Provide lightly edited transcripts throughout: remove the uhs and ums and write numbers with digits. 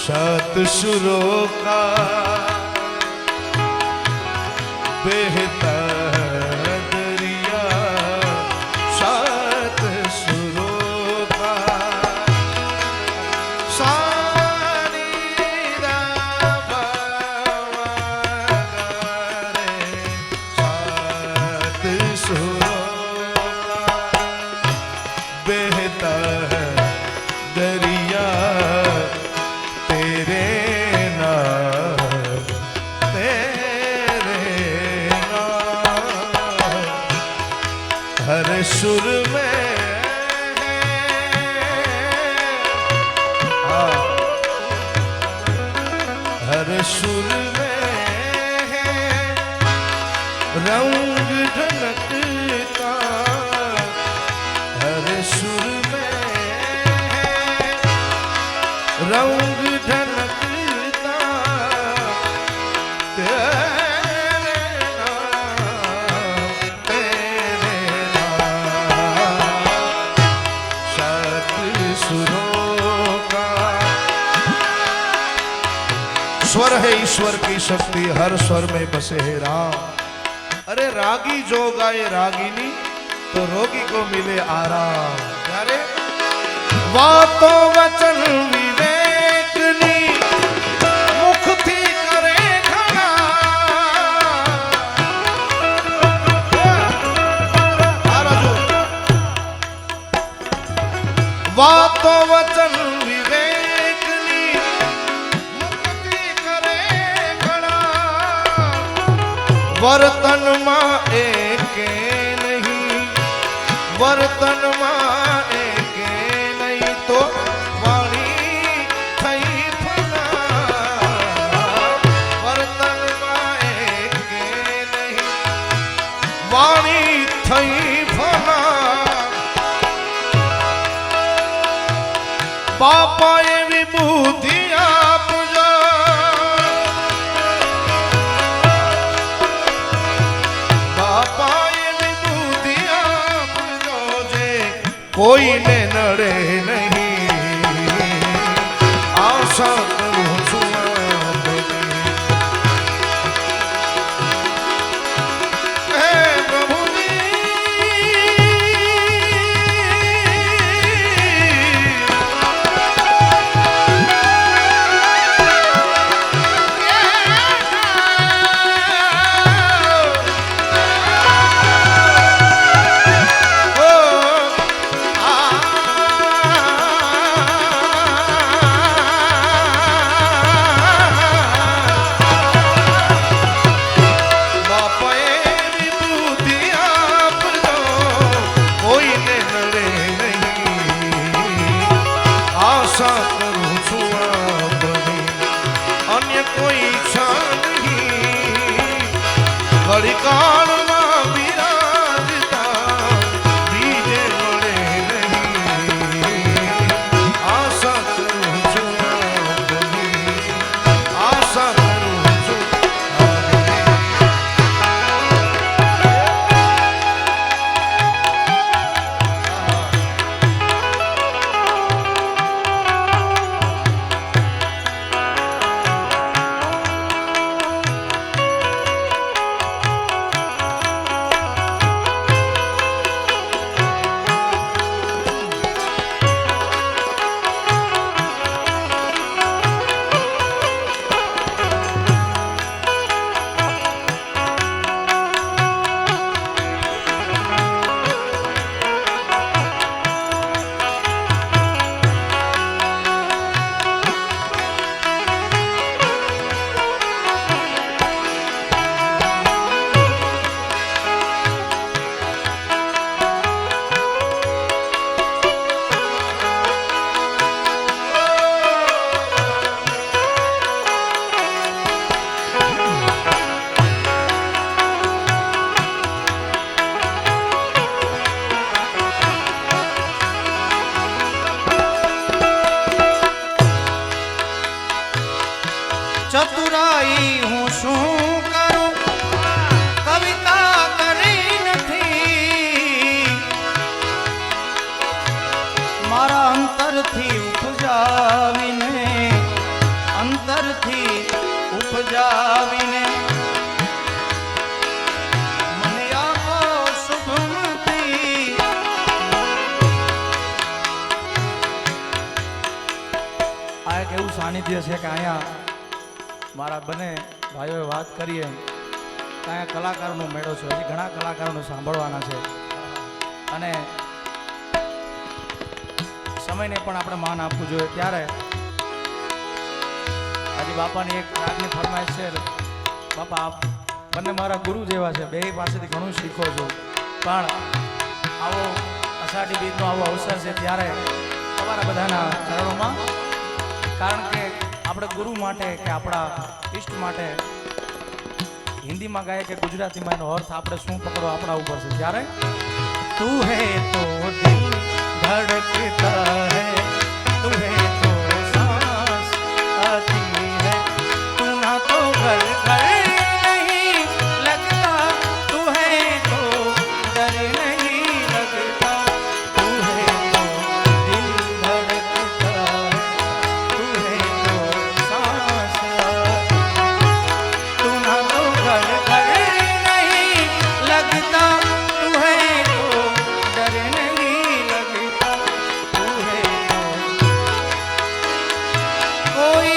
सात सुरों का बहता दरिया, सात सुरों का सानी रा रे, सात सुरों का बहता है दरिया, तेरे नाम, तेरे नाम हर सुर में है, हर सुर में है रंग ढलकता, हर सुर में है रंग ढलकता, तेरे नाम सात सुरों का। स्वर है ईश्वर की शक्ति, हर स्वर में बसे है राम। अरे रागी जो गाए रागिनी, तो रोगी को मिले आराम। अरे वातो वचन विवेकनी, मुख थी करे खड़ा, वातो वचन विवेकनी, मुख थी करे खड़ा, वर्तन मां एके नहीं, वर्तन मां एके नहीं, तो वाणी थई फना, वर्तन मां एके नहीं, वाणी थई फना। बापा ये विभूति आप जो, बापा ये विभूति आप जो, जे कोई ने नड़े नहीं, आशा करूं सुना हे प्रभु जी। ચતુરાઈ હું શું કરું, કવિતા કરી નથી, મારા અંતરથી ઉપજાવીને આ એક એવું સાનિધ્ય છે કે અહીંયા મારા બંને ભાઈઓએ વાત કરીએ કે અહીંયા કલાકારોનો મેળો છે. હજી ઘણા કલાકારોને સાંભળવાના છે અને સમયને પણ આપણે માન આપવું જોઈએ. ત્યારે આજે બાપાની એક રાગની ફરમાઈશ છે. બાપા આપ બંને મારા ગુરુ જેવા છે, બે પાસેથી ઘણું શીખો છો, પણ આવો અષાઢી બીજનો આવો અવસર છે ત્યારે તમારા બધાના ચરણોમાં, કારણ કે આપણે ગુરુ માટે કે આપણા ઈષ્ટ માટે હિન્દીમાં ગાય કે ગુજરાતીમાં એનો અર્થ આપણે શું પકડો આપણા ઉપર છે. ત્યારે તું હે તો દિલ ધડકતા હૈ, તું હે તો सांस आती है, तू ना तो घर घर नहीं लगता, तू है तो डर नहीं लगता, तू है तो दिल धड़कता है, तू है तो सांस तू ना तो घर घर नहीं लगता, तू है तो डर नहीं लगता, तू है तो कोई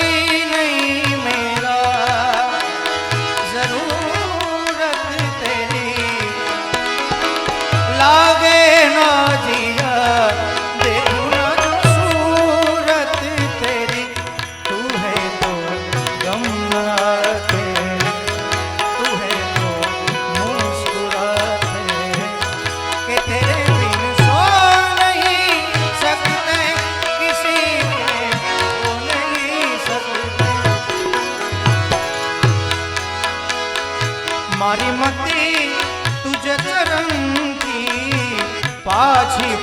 नहीं मेरा जरूरत तेरी लागे ना जिया देखूं ना जो सूरत तेरी, तू है तो गम आते, तू है तो मुस्कुराते कि तेरे बिन सो नहीं सकते, किसी के हो नहीं सकते. મારી મતી તુજ ચરણથી પાછી